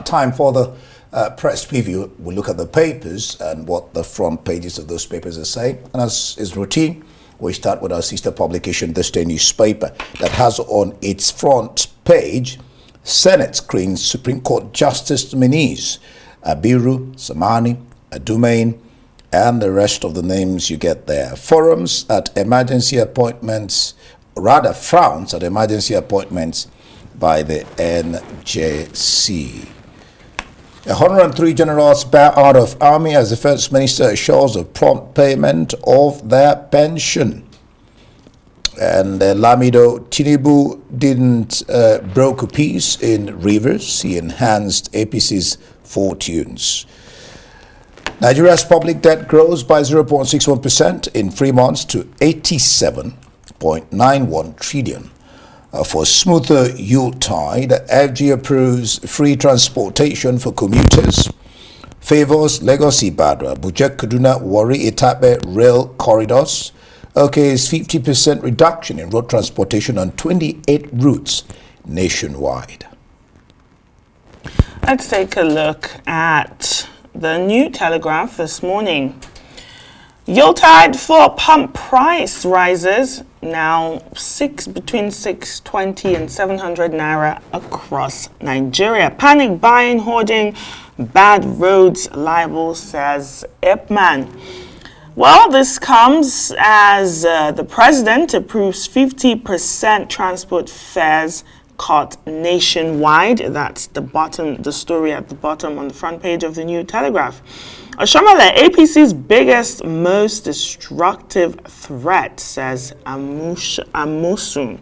now time for the press preview. We'll look at the papers and what the front pages of those papers are saying. And as is routine, we start with our sister publication, the State newspaper, that has on its front page, Senate screens Supreme Court Justice nominees, Abiru, Tsammani, Adumein, and the rest of the names you get there. Frowns at emergency appointments by the NJC. 103 generals bow out of army as the First Minister assures of prompt payment of their pension. And Lamido Tinubu didn't broke peace in Rivers. He enhanced APC's fortunes. Nigeria's public debt grows by 0.61% in 3 months to 87.91 trillion. For smoother Yuletide, FG approves free transportation for commuters, favors Lagos-Ibadan, Abuja-Kaduna, Warri-Itape rail corridors, okays 50% reduction in road transportation on 28 routes nationwide. Let's take a look at the New Telegraph this morning. Yuletide for pump price rises now between 620 and 700 naira across Nigeria. Panic buying, hoarding, bad roads liable, says Ipman. Well, this comes as the president approves 50% transport fares cut nationwide. That's the story at the bottom on the front page of the New Telegraph. Oshamale, APC's biggest, most destructive threat, says Amosun.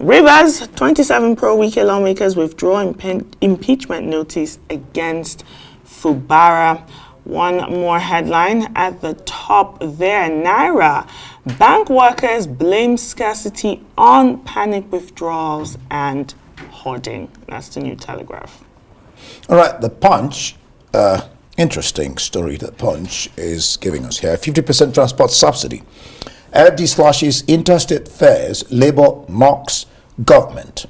Rivers, 27 pro-Wike lawmakers withdraw impeachment notice against Fubara. One more headline at the top there. Naira, bank workers blame scarcity on panic withdrawals and hoarding. That's the New Telegraph. All right, the Punch. Interesting story that Punch is giving us here. 50% transport subsidy. FD slashes interstate fares. Labour mocks government.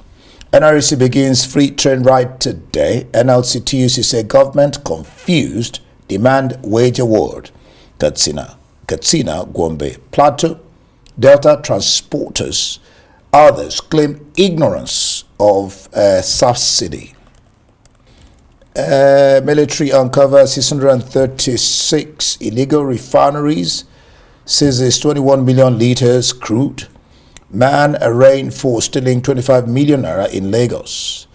NRC begins free train ride today. NLC TUC say government confused. Demand wage award. Katsina, Gombe, Plateau, Delta transporters. Others claim ignorance of subsidy. Military uncovers 636 illegal refineries, seizes 21 million liters crude. Man arraigned for stealing 25 million naira in Lagos.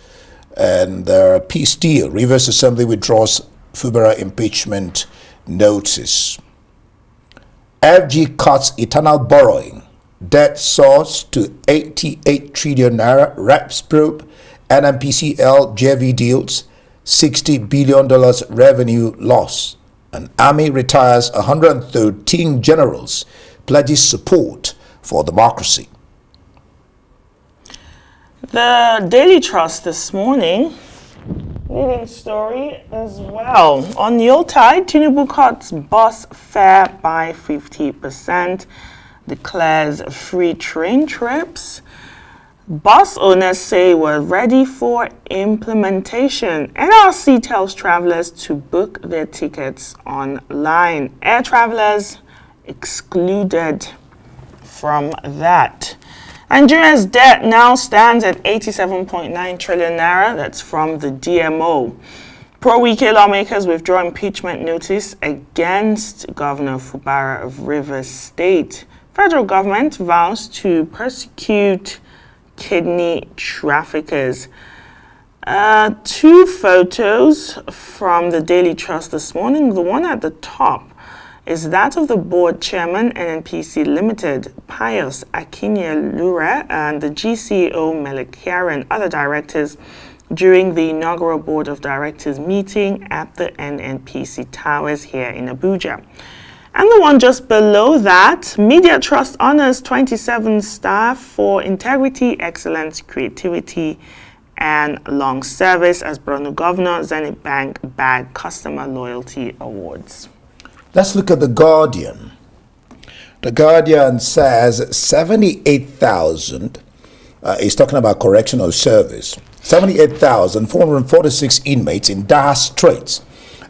And the peace deal. Rivers Assembly withdraws Fubara impeachment notice. FG cuts eternal borrowing. Debt soars to 88 trillion naira. Reps probe. NMPCL JV deals. $60 billion revenue loss. An army retires 113 generals, pledges support for democracy. The Daily Trust this morning, leading story as well. On Yuletide, Tinubu cuts bus fare by 50%, declares free train trips. Bus owners say we're ready for implementation. NRC tells travelers to book their tickets online. Air travelers excluded from that. Nigeria's debt now stands at 87.9 trillion naira. That's from the DMO. Pro-Wike lawmakers withdraw impeachment notice against Governor Fubara of Rivers State. Federal government vows to persecute kidney traffickers. Two photos from the Daily Trust this morning. The one at the top is that of the board chairman, NNPC Limited, Pius Akinyelure, and the GCO Melekiaren, other directors, during the inaugural board of directors meeting at the NNPC Towers here in Abuja. And the one just below that, Media Trust honors 27 staff for integrity, excellence, creativity, and long service as Borno Governor Zenith Bank bagged customer loyalty awards. Let's look at The Guardian. The Guardian says 78,000 is talking about correctional service. 78,446 inmates in dire straits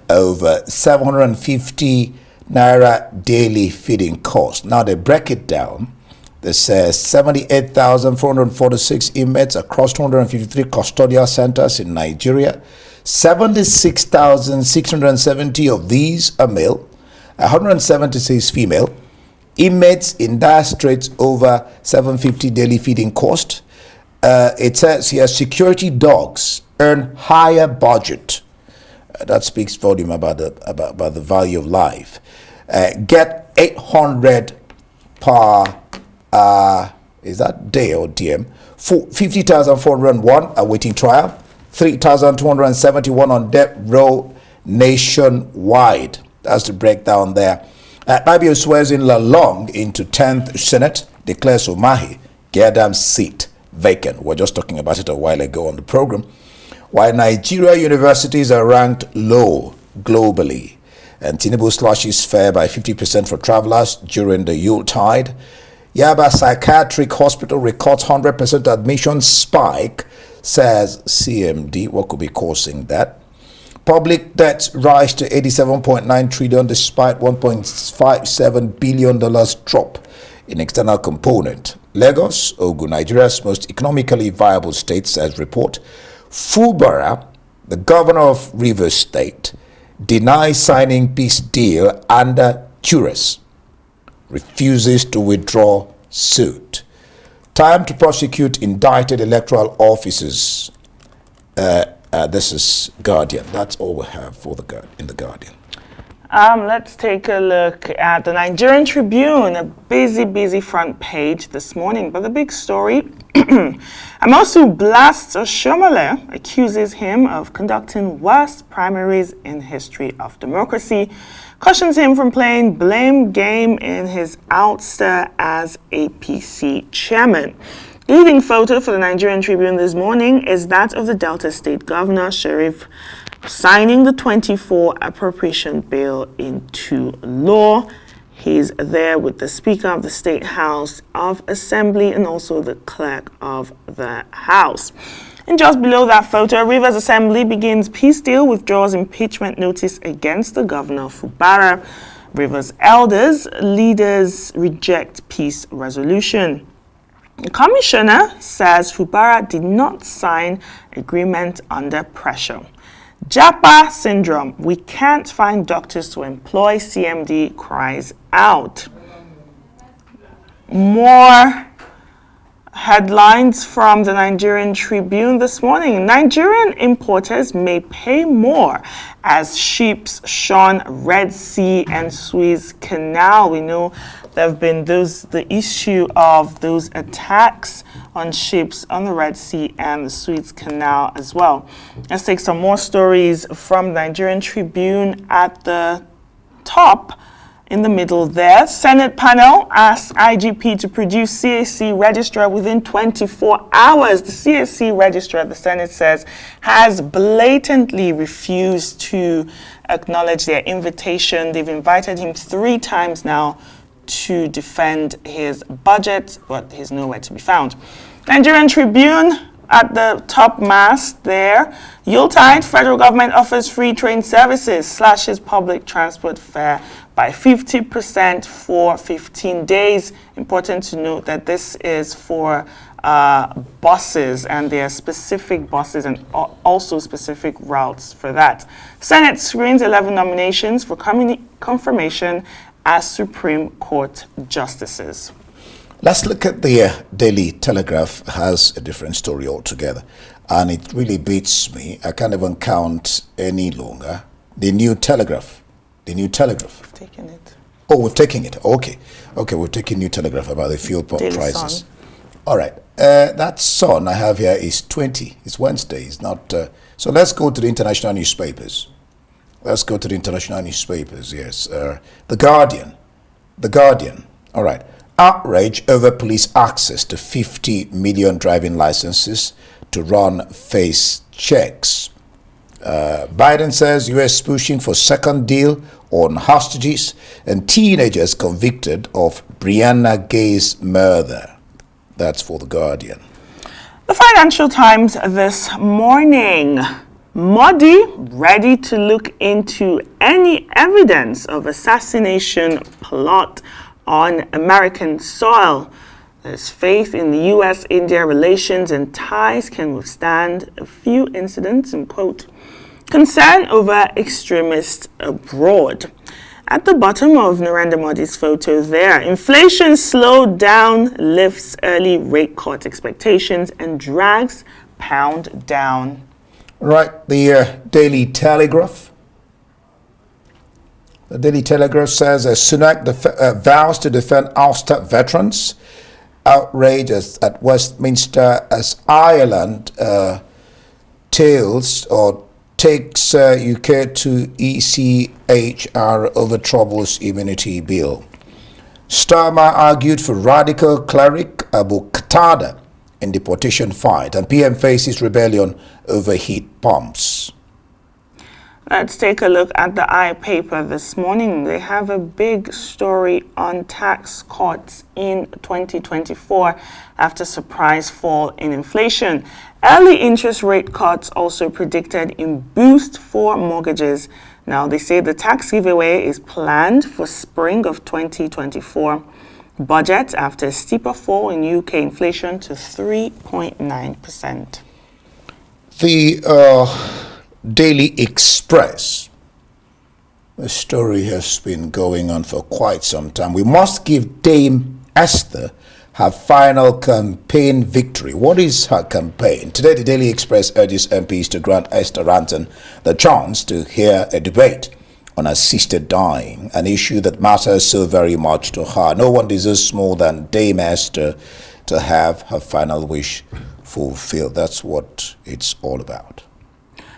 over 750 naira daily feeding cost. Now they break it down. They say 78,446 inmates across 253 custodial centers in Nigeria. 76,670 of these are male, 176 female. Inmates in dire straits over 750 daily feeding cost. It says here security dogs earn higher budget. That speaks volume about the value of life. Get 800 per is that day or DM? 50,401 awaiting trial. 3,271 on death row nationwide. That's the breakdown there. Abiru swears in Lalong into 10th Senate, declares Umahi Gedam's seat vacant. We were just talking about it a while ago on the program. While Nigeria universities are ranked low globally, and Tinubu slashes fare by 50% for travelers during the Yuletide. Yaba Psychiatric Hospital records 100% admission spike, says CMD. What could be causing that? Public debts rise to 87.9 trillion despite $1.57 billion drop in external component. Lagos, Ogun, Nigeria's most economically viable state, says report. Fubara, the governor of Rivers State, denies signing peace deal under duress. Refuses to withdraw suit. Time to prosecute indicted electoral officers. This is Guardian. That's all we have for in the Guardian. Let's take a look at the Nigerian Tribune, a busy front page this morning. But the big story, Nwosu blasts Oshomole, accuses him of conducting worst primaries in history of democracy, cautions him from playing blame game in his ouster as APC chairman. Leading photo for the Nigerian Tribune this morning is that of the Delta State Governor, Sheriff, signing the 24 appropriation bill into law. He's there with the Speaker of the State House of Assembly and also the Clerk of the House. And just below that photo, Rivers Assembly begins peace deal, withdraws impeachment notice against the Governor Fubara. Rivers elders, leaders reject peace resolution. The commissioner says Fubara did not sign agreement under pressure. Japa syndrome. We can't find doctors to employ, CMD cries out. More headlines from the Nigerian Tribune this morning. Nigerian importers may pay more as ships shun Red Sea and Suez Canal. We know there have been the issue of those attacks on ships on the Red Sea and the Suez Canal as well. Let's take some more stories from Nigerian Tribune at the top. In the middle there, Senate panel asks IGP to produce CAC registrar within 24 hours. The CAC registrar, the Senate says, has blatantly refused to acknowledge their invitation. They've invited him 3 times now to defend his budget, but he's nowhere to be found. Nigerian Tribune at the top mast there. Yuletide, federal government offers free train services, slashes public transport fare by 50% for 15 days. Important to note that this is for buses, and there are specific buses and also specific routes for that. Senate screens 11 nominations for confirmation as Supreme Court justices. Let's look at the Daily Telegraph. Has a different story altogether, and it really beats me. I can't even count any longer. The New Telegraph. We've taken it. Oh, we've taken it. Okay, we've taken New Telegraph about the fuel pump Daily prices. Sun. All right, that Sun I have here is 20. It's Wednesday. It's not. So let's go to the international newspapers. Yes, The Guardian. All right. Outrage over police access to 50 million driving licenses to run face checks. Biden says U.S. pushing for second deal on hostages, and teenagers convicted of Brianna Gay's murder. That's for The Guardian. Financial Times this morning. Modi ready to look into any evidence of assassination plot on American soil. There's faith in the U.S.-India relations and ties can withstand a few incidents, and quote, concern over extremists abroad. At the bottom of Narendra Modi's photo there, inflation slowed down, lifts early rate cut expectations, and drags pound down. Right, the Daily Telegraph. The Daily Telegraph says Sunak vows to defend Ulster veterans. Outrage at Westminster as Ireland takes UK to ECHR over troubles immunity bill. Starmer argued for radical cleric Abu Qatada in deportation fight, and PM faces rebellion over heat pumps. Let's take a look at the I-Paper this morning. They have a big story on tax cuts in 2024 after surprise fall in inflation. Early interest rate cuts also predicted in boost for mortgages. Now, they say the tax giveaway is planned for spring of 2024 budget after a steeper fall in UK inflation to 3.9%. The Daily Express. The story has been going on for quite some time. We must give Dame Esther her final campaign victory. What is her campaign? Today, the Daily Express urges MPs to grant Esther Ranton the chance to hear a debate on assisted dying, an issue that matters so very much to her. No one deserves more than Dame Esther to have her final wish fulfilled. That's what it's all about.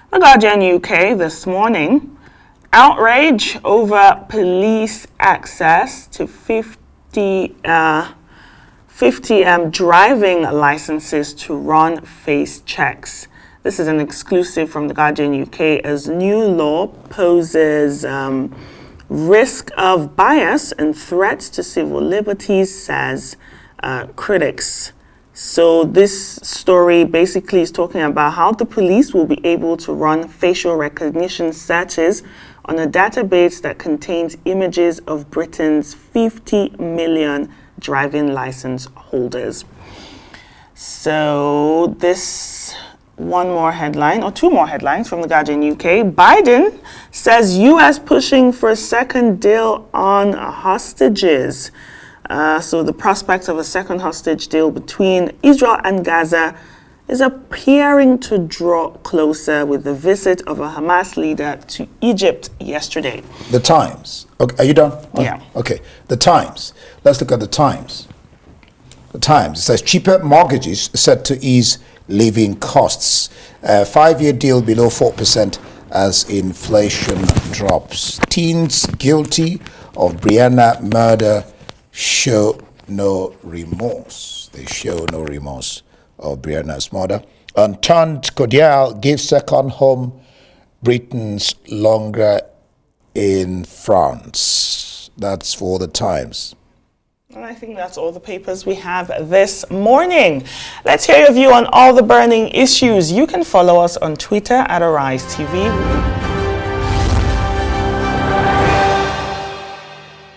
The Guardian UK this morning, outrage over police access to 50 driving licenses to run face checks. This is an exclusive from the Guardian UK as new law poses risk of bias and threats to civil liberties, says critics. So this story basically is talking about how the police will be able to run facial recognition searches on a database that contains images of Britain's 50 million driving license holders. So this one more headline, or two more headlines from the Guardian UK. Biden says US pushing for a second deal on hostages. So the prospect of a second hostage deal between Israel and Gaza is appearing to draw closer with the visit of a Hamas leader to Egypt yesterday. The Times. Okay, are you done? Yeah. Okay. The Times. Let's look at the Times. The Times. It says cheaper mortgages set to ease living costs. A 5-year deal below 4% as inflation drops. Teens guilty of Brianna murder show no remorse. They show no remorse of Brianna's murder. Unturned cordial gives second home Britain's longer in France. That's for the Times. And I think that's all the papers we have this morning. Let's hear your view on all the burning issues. You can follow us on Twitter at Arise TV.